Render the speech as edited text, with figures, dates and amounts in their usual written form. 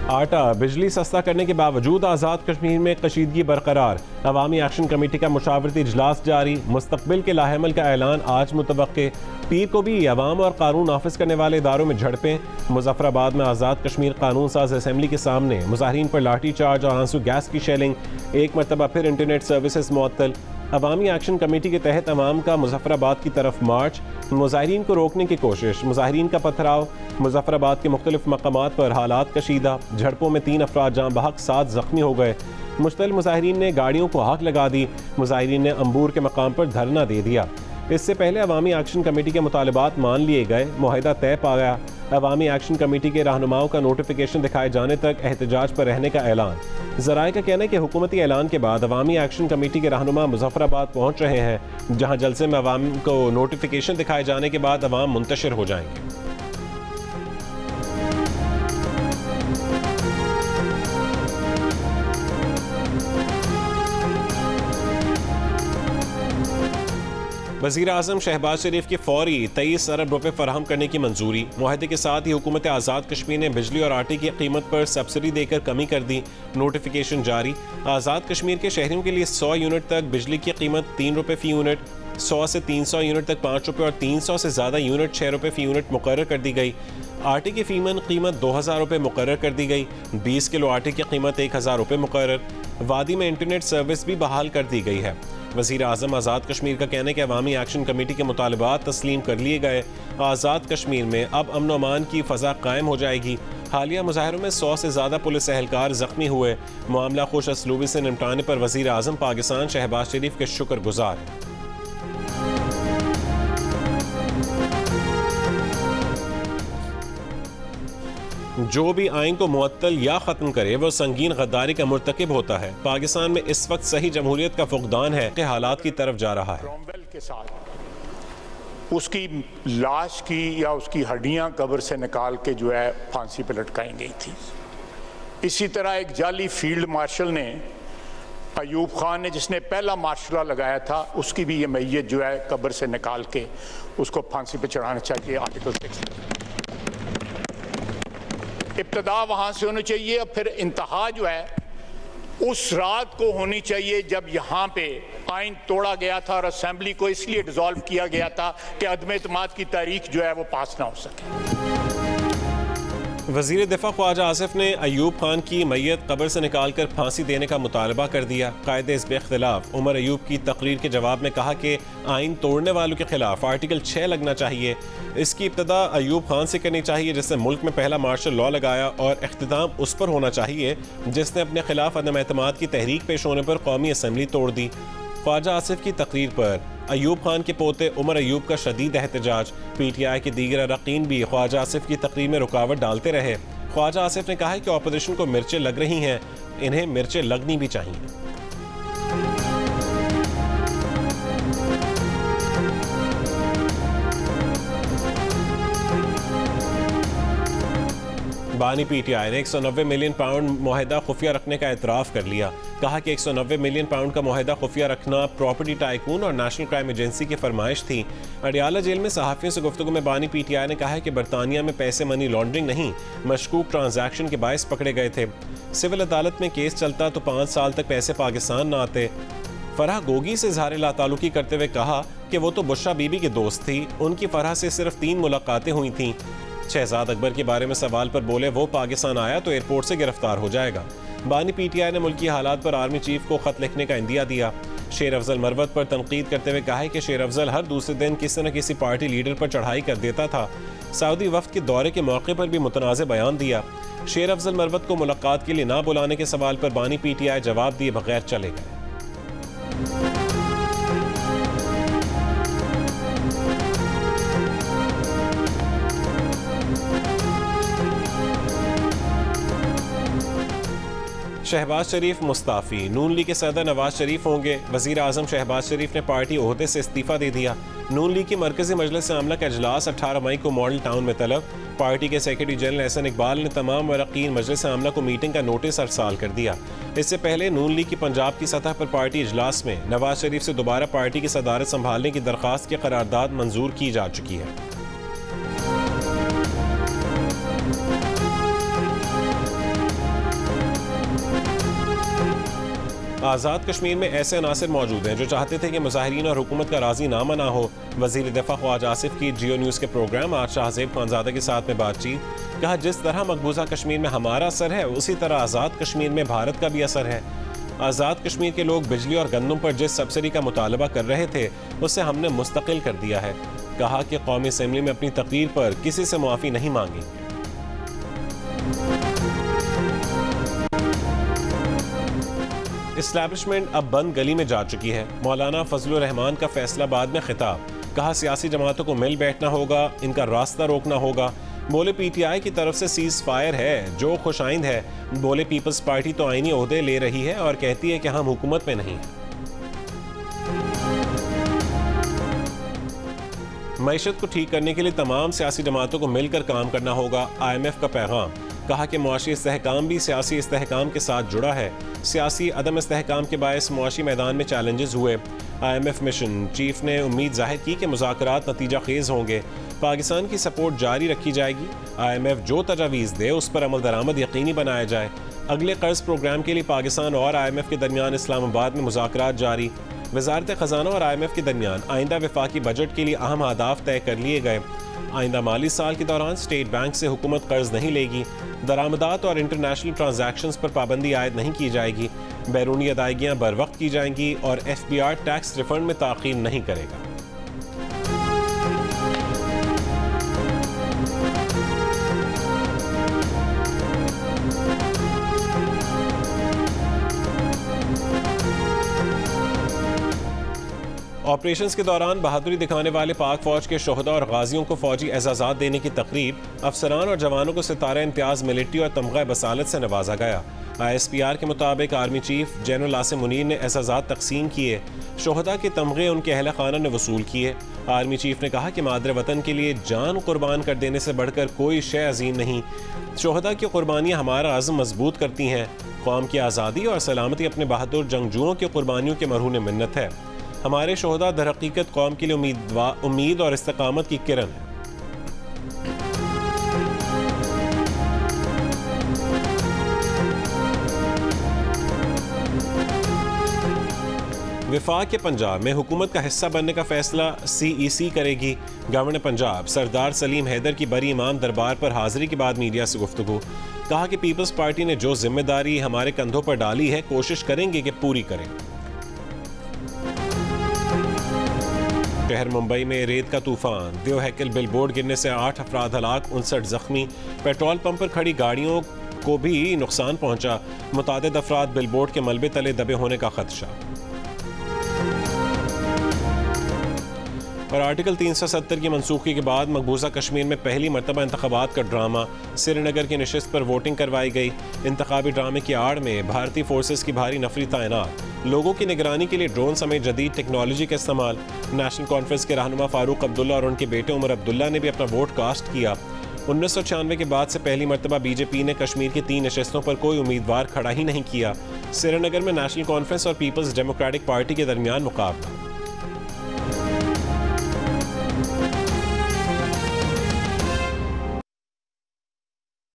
आटा बिजली सस्ता करने के बावजूद आज़ाद कश्मीर में कशीदगी बरकरार। अवामी एक्शन कमेटी का मुशावरती इजलास जारी। मुस्तकबिल के लाहेमल का ऐलान आज मुतवक्के। पीर को भी अवाम और कानून नाफिज करने वाले इदारों में झड़पें। मुजफ्फराबाद में आज़ाद कश्मीर कानून साज असम्बली के सामने मुजाहिरीन पर लाठी चार्ज और आंसू गैस की शेलिंग। एक मरतबा फिर इंटरनेट सर्विसेज मुअत्तल। अवामी एक्शन कमेटी के तहत अवाम का मुजफ्फराबाद की तरफ मार्च। मुजाहिरीन को रोकने की कोशिश, मुजाहिरीन का पथराव। मुजफ्फराबाद के मुख्तलिफ मकामात पर हालात कशीदा। झड़पों में 3 अफराद जाँ बहक 7 जख्मी हो गए। मुश्तल मुजाहिरीन ने गाड़ियों को आग लगा दी। मुजाहिरीन ने अंबूर के मकाम पर धरना दे दिया। इससे पहले अवामी एक्शन कमेटी के मुतालबात मान लिए गए, मुआहिदा तय पा गया। अवामी एक्शन कमेटी के रहनुमाओं का नोटिफिकेशन दिखाए जाने तक एहतजाज पर रहने का ऐलान। ज़राए का कहना है कि हुकूमती ऐलान के बाद अवामी एक्शन कमेटी के रहनुमा मुजफ्फराबाद पहुँच रहे हैं, जहाँ जलसे में अवाम को नोटिफिकेशन दिखाए जाने के बाद अवाम मुंतशिर हो जाएंगे। वज़ीर आज़म शहबाज शरीफ की फौरी 23 अरब रुपये फराहम करने की मंजूरी। मुआहदे के साथ ही हुकूमत आज़ाद कश्मीर ने बिजली और आटे की कीमत पर सब्सिडी देकर कमी कर दी। नोटिफिकेशन जारी। आज़ाद कश्मीर के शहरियों के लिए 100 यूनिट तक बिजली की कीमत 3 रुपये फ़ी यूनिट, 100 से 300 यूनिट तक 5 रुपये और 300 से ज़्यादा यूनिट 6 रुपये फ़ी यूनिट मुकर्रर कर दी गई। आटे की फ़ीमन कीमत 2000 रुपये मुकर्रर कर दी गई। 20 किलो आटे की कीमत 1000 रुपये मुकर्रर। वादी में इंटरनेट सर्विस भी बहाल कर दी गई है। वज़ीर आज़म आज़ाद कश्मीर का कहना है कि अवामी एक्शन कमेटी के मुतालबात तस्लीम कर लिए गए। आज़ाद कश्मीर में अब अमन व अमान की फ़ज़ा कायम हो जाएगी। हालिया मुजाहरों में 100 से ज़्यादा पुलिस एहलकार ज़ख्मी हुए। मामला खुश असलूबी से निपटाने पर वज़ीर आज़म पाकिस्तान शहबाज शरीफ के शुक्रगुजार हैं। जो भी आइन को मुअत्तल या ख़त्म करे वो संगीन गद्दारी का मुर्तकिब होता है। पाकिस्तान में इस वक्त सही जमहूरियत का फुकदान है के हालात की तरफ जा रहा है। क्रॉमवेल के साथ उसकी लाश की या उसकी हड्डियां कब्र से निकाल के जो है फांसी पर लटकाई गई थी। इसी तरह एक जाली फील्ड मार्शल ने, अयूब खान ने, जिसने पहला मार्शल लगाया था, उसकी भी ये मैयत जो है कब्र से निकाल के उसको फांसी पर चढ़ाना चाहिए। आर्टिकल 6 इब्तदा वहाँ से होनी चाहिए और फिर इंतहा जो है उस रात को होनी चाहिए जब यहाँ पे आइन तोड़ा गया था और असेंबली को इसलिए डिसॉल्व किया गया था कि अदम एतमाद की तारीख जो है वो पास ना हो सके। वज़ीर दिफा ख्वाजा आसिफ ने अयूब खान की मैयत कब्र से निकाल कर फांसी देने का मुतालबा कर दिया। कायदे हिज़्ब इख्तिलाफ उमर अयूब की तकरीर के जवाब में कहा कि आइन तोड़ने वालों के खिलाफ आर्टिकल 6 लगना चाहिए। इसकी इब्तदा अयूब खान से करनी चाहिए जिसने मुल्क में पहला मार्शल लॉ लगाया, और इख्तिताम उस पर होना चाहिए जिसने अपने खिलाफ अदम एतमाद की तहरीक पेश होने पर कौमी असम्बली तोड़ दी। ख्वाजा आसिफ की तकरीर पर अयूब खान के पोते उमर अयूब का शदीद एहतजाज। PTI के दीगर अरकान भी ख्वाजा आसिफ की तकरीर में रुकावट डालते रहे। ख्वाजा आसिफ ने कहा है कि अपोजिशन को मिर्चें लग रही हैं, इन्हें मिर्चें लगनी भी चाहिए। बानी PTI ने 190 मिलियन पाउंड मुआहिदा खुफिया रखने का एतराफ़ कर लिया। कहा कि 190 मिलियन पाउंड का मुआहिदा खुफिया रखना प्रॉपर्टी टाइकून और नेशनल क्राइम एजेंसी की फरमाइश थी। अडियाला जेल में सहाफ़ियों से गुफ्तगू में बानी PTI ने कहा है कि बरतानिया में पैसे मनी लॉन्ड्रिंग नहीं, मशकूक ट्रांजैक्शन के बायस पकड़े गए थे। सिविल अदालत में केस चलता तो 5 साल तक पैसे पाकिस्तान न आते। फराह गोगी से इज़हार लातालुकी करते हुए कहा कि वो तो बुशरा बीबी की दोस्त थी, उनकी फराह से सिर्फ 3 मुलाकातें हुई थीं। शहजाद अकबर के बारे में सवाल पर बोले वो पाकिस्तान आया तो एयरपोर्ट से गिरफ्तार हो जाएगा। बानी PTI ने मुल्की हालात पर आर्मी चीफ को खत लिखने का इंदिया दिया। शेर अफजल मरवत पर तनकीद करते हुए कहा है कि शेर अफजल हर दूसरे दिन किसी न किसी पार्टी लीडर पर चढ़ाई कर देता था। सऊदी वफ्द के दौरे के मौके पर भी मुतनाज़ बयान दिया। शेर अफजल मरवत को मुलाकात के लिए ना बुलाने के सवाल पर बानी PTI जवाब दिए बगैर चले गए। शहबाज शरीफ मुस्ताफ़ी। नून लीग के सदर नवाज शरीफ होंगे। वज़ीर आज़म शहबाज शरीफ ने पार्टी ओहदे से इस्तीफ़ा दे दिया। नून लीग की मरकज़ी मजलिस आमला का इजलास 18 मई को मॉडल टाउन में तलब। पार्टी के सेक्रेटरी जनरल एहसन इकबाल ने तमाम अरकान मजलिस आमला को मीटिंग का नोटिस अरसाल कर दिया। इससे पहले नून लीग की पंजाब की सतह पर पार्टी इजलास में नवाज शरीफ से दोबारा पार्टी की सदारत संभालने की दरख्वास्त की करारदाद मंजूर की जा चुकी है। आज़ाद कश्मीर में ऐसे अनासर मौजूद हैं जो चाहते थे कि मुजाहिरीन और हुकूमत का राजीनामा ना हो। वज़ीर दिफा ख्वाजा आसिफ की जियो न्यूज़ के प्रोग्राम आज शाहज़ेब खानज़ादा के साथ में बातचीत। कहा, जिस तरह मकबूजा कश्मीर में हमारा असर है उसी तरह आज़ाद कश्मीर में भारत का भी असर है। आज़ाद कश्मीर के लोग बिजली और गंदम पर जिस सब्सिडी का मुतालबा कर रहे थे उसे हमने मुस्तकिल कर दिया है। कहा कि कौमी असेंबली में अपनी तकरीर पर किसी से मुआफ़ी नहीं मांगी। इस्टेब्लिशमेंट अब बंद गली में जा चुकी है। मौलाना फजलुर रहमान का फैसलाबाद में खिताब। कहा, सियासी जमातों को मिल बैठना होगा, इनका रास्ता रोकना होगा। बोले, पीटीआई की तरफ से सीज फायर है जो खुशाइंद है। बोले, पीपल्स पार्टी तो आईनी ओहदे ले रही है और कहती है कि हम हुकूमत में नहीं हैं। मईशत को ठीक करने के लिए तमाम सियासी जमातों को मिलकर काम करना होगा। IMF का पैगाम। कहा कि मुआशी इस्तेहकाम भी सियासी इस्तेहकाम के साथ जुड़ा है। सियासी अदम इस्तेहकाम के बायस मुआशी मैदान में चैलेंजेस हुए। IMF मिशन चीफ ने उम्मीद जाहिर की कि मुज़ाकरात नतीजा खेज होंगे। पाकिस्तान की सपोर्ट जारी रखी जाएगी। IMF जो तजावीज़ दे उस पर अमल दरामद यकीनी बनाया जाए। अगले कर्ज प्रोग्राम के लिए पाकिस्तान और IMF के दरमियान इस्लामाबाद में मुज़ाकरात जारी। वजारत ख़जाना और IMF के दरमियान आइंदा वफाकी बजट के लिए अहम अहदाफ तय कर लिए गए। आइंदा माली साल के दौरान स्टेट बैंक से हुकूमत कर्ज नहीं लेगी। दरामदात और इंटरनेशनल ट्रांजैक्शंस पर पाबंदी आयद नहीं की जाएगी। बैरूनी अदायगियाँ बर वक्त की जाएंगी और FBR टैक्स रिफंड में ताख़ीर नहीं करेगा। ऑपरेशंस के दौरान बहादुरी दिखाने वाले पाक फौज के शोहदा और गाजियों को फौजी एजाज़ात देने की तकरीब। अफसरान और जवानों को सितारा इम्तियाज़ मिलिट्री और तमगा बसालत से नवाजा गया। ISPR के मुताबिक army chief general Asim Munir ने एजाज़ात तकसीम किए। शोहदा के तमगे उनके अहल खाना ने वसूल किए। आर्मी चीफ ने कहा कि मादर वतन के लिए जान कुर्बान कर देने से बढ़कर कोई शय अजीम नहीं। शोहदा की कुर्बानियाँ हमारा अज़्म मजबूत करती हैं। कौम की आज़ादी और सलामती अपने बहादुर जंगजुओं की कुर्बानियों के मरहून मिन्नत है। हमारे शोहदा दर हकीकत कौम के लिए उम्मीद और इस्तेकामत की किरण है। विफाक के पंजाब में हुकूमत का हिस्सा बनने का फैसला CEC करेगी। गवर्नर पंजाब सरदार सलीम हैदर की बरी इमाम दरबार पर हाजिरी के बाद मीडिया से गुफ्तगू। कहा कि पीपल्स पार्टी ने जो जिम्मेदारी हमारे कंधों पर डाली है कोशिश करेंगे कि पूरी करें। शहर मुंबई में रेत का तूफान। देव हैकल बिलबोर्ड गिरने से 8 अफराद हलाक, 59 जख्मी। पेट्रोल पंप पर खड़ी गाड़ियों को भी नुकसान पहुंचा। मुतादिद अफराद बिलबोर्ड के मलबे तले दबे होने का खदशा। और आर्टिकल 370 की मनसूखी के बाद मकबूजा कश्मीर में पहली मरतबा इंतखाबात का ड्रामा। श्रीनगर की नशिस्त पर वोटिंग करवाई गई। इंतखाबी ड्रामे की आड़ में भारतीय फोर्सेस की भारी नफरी तैनात। लोगों की निगरानी के लिए ड्रोन समेत जदीद टेक्नोलॉजी का इस्तेमाल। नेशनल कॉन्फ्रेंस के रहनुमा फारूक अब्दुल्ला और उनके बेटे उमर अब्दुल्ला ने भी अपना वोट कास्ट किया। 1996 के बाद से पहली मरतबा BJP ने कश्मीर की 3 नशिस्तों पर कोई उम्मीदवार खड़ा ही नहीं किया। श्रीनगर में नेशनल कॉन्फ्रेंस और पीपल्स डेमोक्रेटिक पार्टी के दरमियान मुकाबला।